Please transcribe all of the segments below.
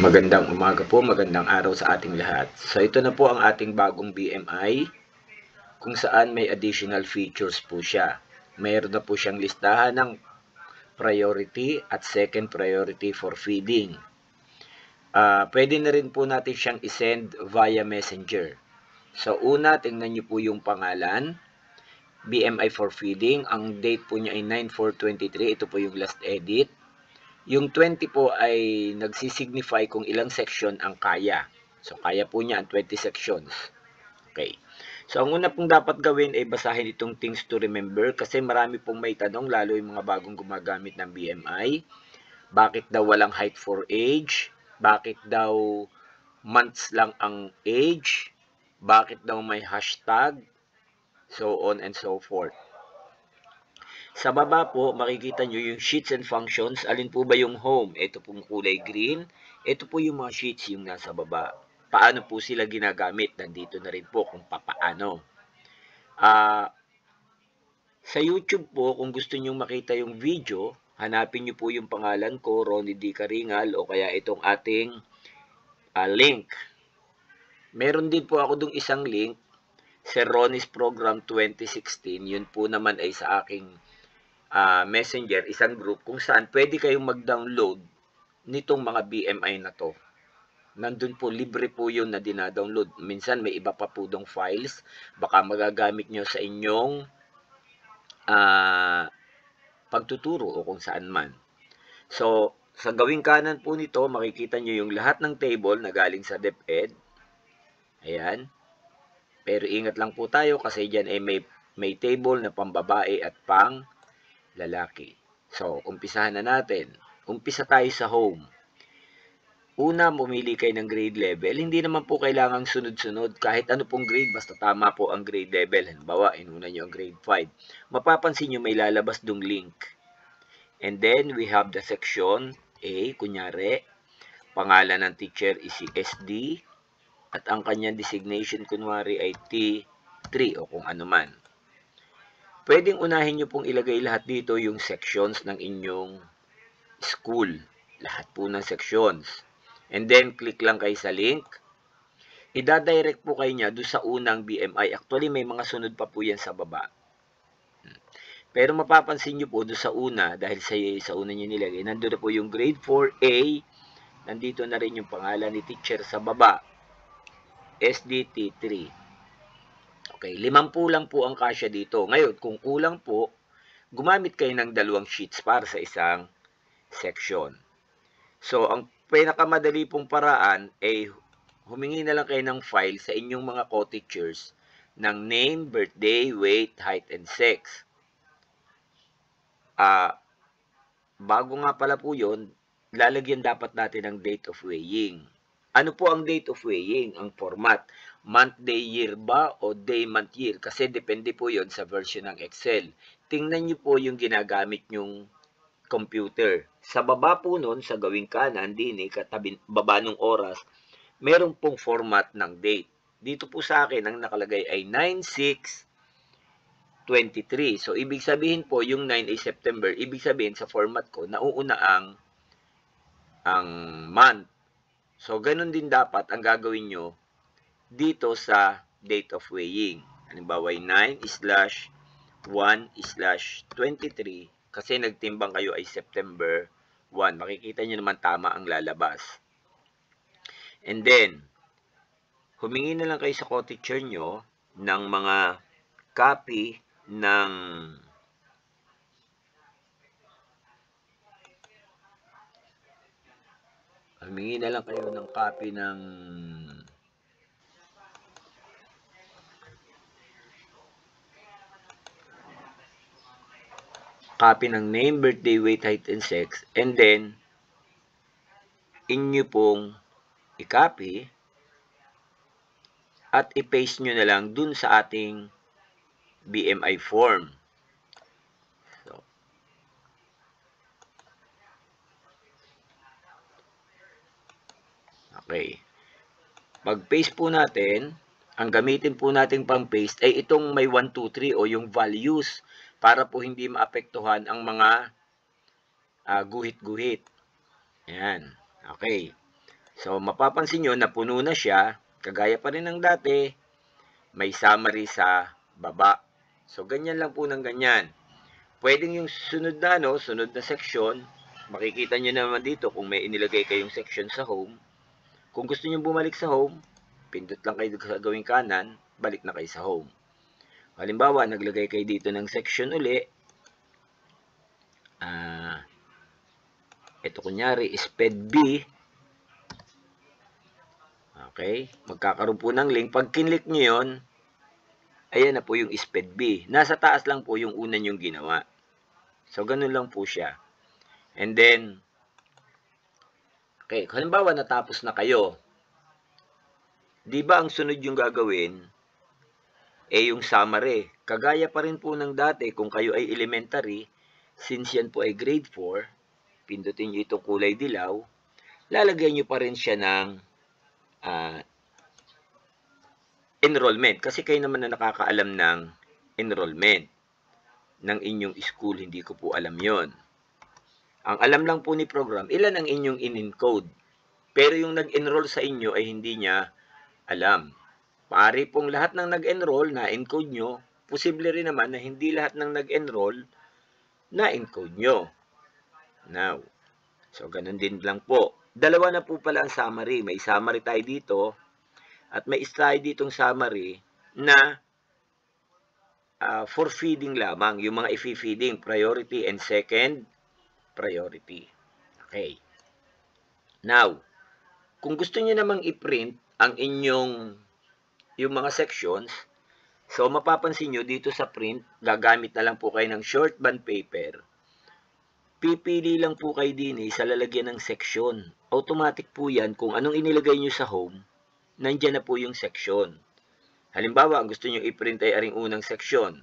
Magandang umaga po, magandang araw sa ating lahat. So ito na po ang ating bagong BMI kung saan may additional features po siya. Mayroon na po siyang listahan ng priority at second priority for feeding. Pwede na rin po natin siyang isend via messenger. So una, tingnan niyo po yung pangalan, BMI for feeding. Ang date po niya ay 9/4/23. Ito po yung last edit. Yung 20 po ay nagsisignify kung ilang section ang kaya. So, kaya po niya ang 20 sections. Okay. So, ang una pong dapat gawin ay basahin itong things to remember kasi marami pong may tanong, lalo yung mga bagong gumagamit ng BMI. Bakit daw walang height for age? Bakit daw months lang ang age? Bakit daw may hashtag? So on and so forth. Sa baba po, makikita nyo yung sheets and functions. Alin po ba yung home? Ito pong kulay green. Ito po yung mga sheets yung nasa baba. Paano po sila ginagamit? Nandito na rin po kung papaano. Sa YouTube po, kung gusto nyo makita yung video, hanapin nyo po yung pangalan ko, Ronnie D. Karingal, o kaya itong ating link. Meron din po ako dong isang link, Sir Ronnie's Program 2016. Yun po naman ay sa aking messenger, isang group kung saan pwede kayong mag-download nitong mga BMI na to. Nandun po, libre po yun na dinadownload. Minsan may iba pa po dong files, baka magagamit nyo sa inyong pagtuturo o kung saan man. So, sa gawing kanan po nito, makikita nyo yung lahat ng table na galing sa DepEd. Ayan. Pero ingat lang po tayo kasi dyan ay may table na pambabae at pang lalaki. So, umpisahan na natin. Umpisa tayo sa home. Una, pumili kayo ng grade level. Hindi naman po kailangang sunod-sunod. Kahit ano pong grade, basta tama po ang grade level. Halimbawa, inuna nyo ang grade 5. Mapapansin nyo may lalabas dong link. And then, we have the section A. Kunyari, pangalan ng teacher is si SD. At ang kanyang designation, kunwari, ay T3 o kung ano man. Pwedeng unahin nyo pong ilagay lahat dito yung sections ng inyong school. Lahat po ng sections. And then, click lang kayo sa link. Ida-direct po kayo niya doon sa unang BMI. Actually, may mga sunod pa po yan sa baba. Pero mapapansin nyo po doon sa una, dahil sa una nyo nilagay, nandun na po yung grade 4A. Nandito na rin yung pangalan ni teacher sa baba. SDT3. Okay, 10 lang po ang kasya dito. Ngayon, kung kulang po, gumamit kayo ng 2 sheets para sa isang section. So, ang pinakamadali pong paraan ay humingi na lang kayo ng file sa inyong mga co-teachers ng name, birthday, weight, height, and sex. Bago nga pala po yun, lalagyan dapat natin ng date of weighing. Ano po ang date of weighing? Ang format, month, day, year ba o day, month, year? Kasi depende po yon sa version ng Excel. Tingnan nyo po yung ginagamit nyong computer. Sa baba po nun, sa gawing kanan, katabi, baba ng oras, meron pong format ng date. Dito po sa akin, ang nakalagay ay 9/6/23. So, ibig sabihin po, yung 9 ay September. Ibig sabihin, sa format ko, nauuna ang month. So, ganun din dapat ang gagawin nyo dito sa date of weighing. Halimbawa, 9/1/23 kasi nagtimbang kayo ay September 1. Makikita nyo naman tama ang lalabas. And then, humingi na lang kayo sa co-teacher nyo ng mga copy ng humingi na lang kayo ng copy ng name, birthday, weight, height, and sex. And then, inyo pong i-copy at i-paste nyo na lang dun sa ating BMI form. So, okay. Pag-paste po natin, ang gamitin po natin pang-paste ay itong may 1, 2, 3 o yung values para po hindi maapektuhan ang mga guhit-guhit. Ayan. Okay. So, mapapansin nyo na puno na siya, kagaya pa rin ng dati, may summary sa baba. So, ganyan lang po ng ganyan. Pwedeng yung sunod na, sunod na section, makikita nyo naman dito kung may inilagay kayong section sa home. Kung gusto nyo bumalik sa home, pindot lang kayo sa gawing kanan, balik na kayo sa home. Halimbawa, naglagay kayo dito ng section uli. Ito kunyari, SPED B. Okay, magkakaroon po ng link. Pag kinlik nyo yun, ayan na po yung SPED B. Nasa taas lang po yung una nyong ginawa. So, ganun lang po siya. And then, okay, halimbawa natapos na kayo. Di ba ang sunod yung gagawin? Yung summary. Kagaya pa rin po ng dati, kung kayo ay elementary, since yan po ay grade 4, pindutin nyo itong kulay dilaw, lalagyan nyo pa rin siya ng enrollment. Kasi kayo naman na nakakaalam ng enrollment ng inyong school, hindi ko po alam yon. Ang alam lang po ni program, ilan ang inyong in-encode. Pero yung nag-enroll sa inyo ay hindi niya alam. Paari pong lahat ng nag-enroll na encode nyo, posible rin naman na hindi lahat ng nag-enroll na encode nyo. Now, so ganun din lang po. Dalawa na po pala ang summary. May summary tayo dito at may tayo ditong summary na for feeding lamang. Yung mga i-feeding, priority and second priority. Okay. Now, kung gusto niyo namang i-print ang inyong yung mga sections, so mapapansin nyo dito sa print, gagamit na lang po kayo ng short band paper. Pipili lang po kayo din sa lalagyan ng section. Automatic po yan kung anong inilagay nyo sa home, nandyan na po yung section. Halimbawa, ang gusto nyo i-print ay aring unang section.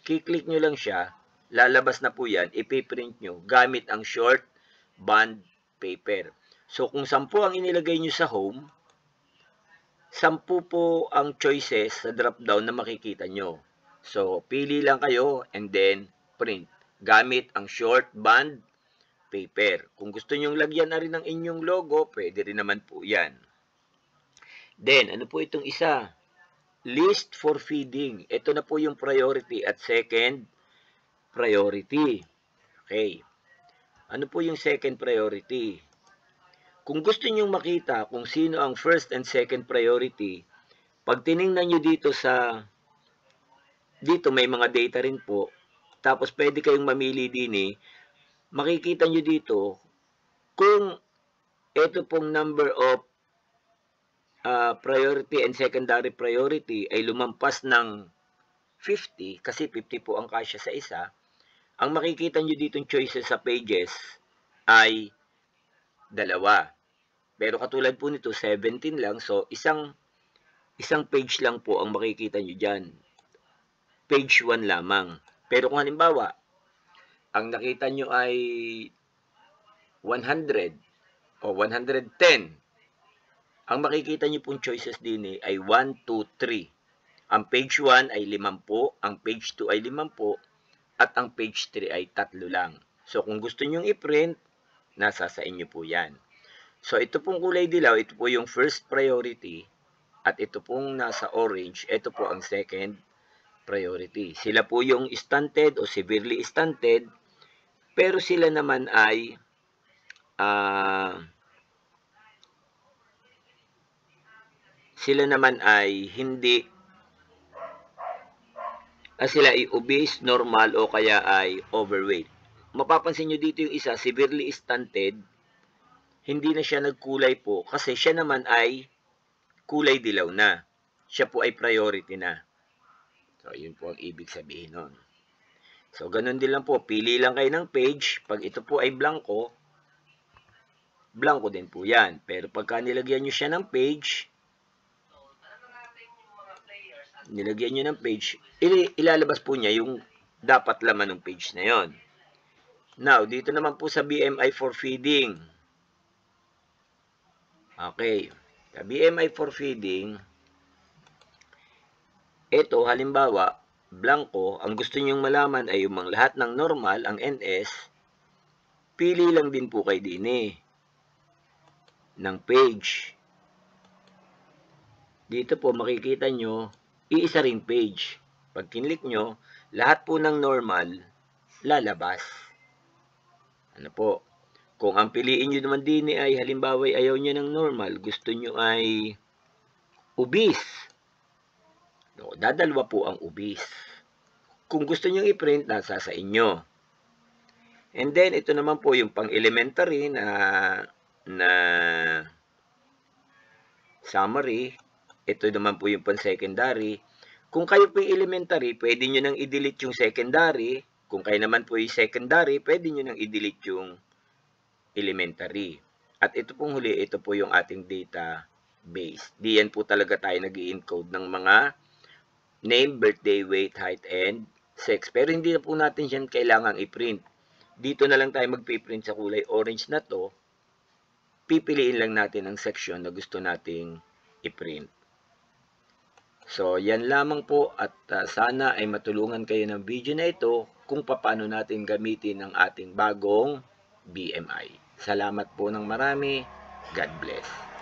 Kiklik nyo lang siya, lalabas na po yan, ipiprint nyo gamit ang short band paper. So kung 10 ang inilagay nyo sa home, 10 po ang choices sa drop-down na makikita nyo. So, pili lang kayo and then print. Gamit ang short band paper. Kung gusto nyong lagyan na rin ng inyong logo, pwede rin naman po yan. Then, ano po itong isa? List for feeding. Ito na po yung priority at second priority. Okay. Ano po yung second priority? Kung gusto nyong makita kung sino ang first and second priority, pag tiningnan nyo dito dito may mga data rin po, tapos pwede kayong mamili din makikita nyo dito kung ito pong number of priority and secondary priority ay lumampas ng 50, kasi 50 po ang kasya sa isa, ang makikita nyo ditong choices sa pages ay 2. Pero katulad po nito, 17 lang. So, isang page lang po ang makikita nyo dyan. Page 1 lamang. Pero kung halimbawa, ang nakita nyo ay 100 o 110, ang makikita nyo pong choices din ay 1, 2, 3. Ang page 1 ay 50, ang page 2 ay 50, at ang page 3 ay 3 lang. So, kung gusto nyo i-print, nasa sa inyo po yan. So, ito pong kulay dilaw, ito po yung first priority, at ito pong nasa orange, ito po ang second priority. Sila po yung stunted o severely stunted, pero sila naman ay hindi, sila ay obese, normal, o kaya ay overweight. Mapapansin nyo dito yung isa, severely stunted, hindi na siya nagkulay po kasi siya naman ay kulay dilaw na. Siya po ay priority na. So, yun po ang ibig sabihin nun. So, ganun din lang po. Pili lang kayo ng page. Pag ito po ay blanco, blanco din po yan. Pero pagka nilagyan nyo siya ng page, ilalabas po niya yung dapat laman ng page na yon. Now, dito naman po sa BMI for feeding. Okay. Sa BMI for feeding, ito, halimbawa, blanco, ang gusto nyong malaman ay yung lahat ng normal, ang NS, pili lang din po kayo din ng page. Dito po makikita nyo, iisa ring page. Pag kinlik nyo, lahat po ng normal, lalabas. Ano po? Kung ang piliin nyo naman din ay halimbawa ayaw nyo ng normal, gusto nyo ay obese. No, dadalwa po ang obese. Kung gusto nyo i-print, nasa sa inyo. And then, ito naman po yung pang-elementary na summary. Ito naman po yung pang-secondary. Kung kayo po yung elementary, pwede nyo nang i-delete yung secondary. Kung kayo naman po yung secondary, pwede nyo nang i-delete yung elementary. At ito pong huli, ito po yung ating database. Diyan po talaga tayo nag-i-encode ng mga name, birthday, weight, height, and sex. Pero hindi na po natin yan kailangang i-print. Dito na lang tayo magpiprint sa kulay orange na to. Pipiliin lang natin ang section na gusto nating i-print. So, yan lamang po at sana ay matulungan kayo ng video na ito kung paano natin gamitin ang ating bagong BMI. Salamat po ng marami. God bless.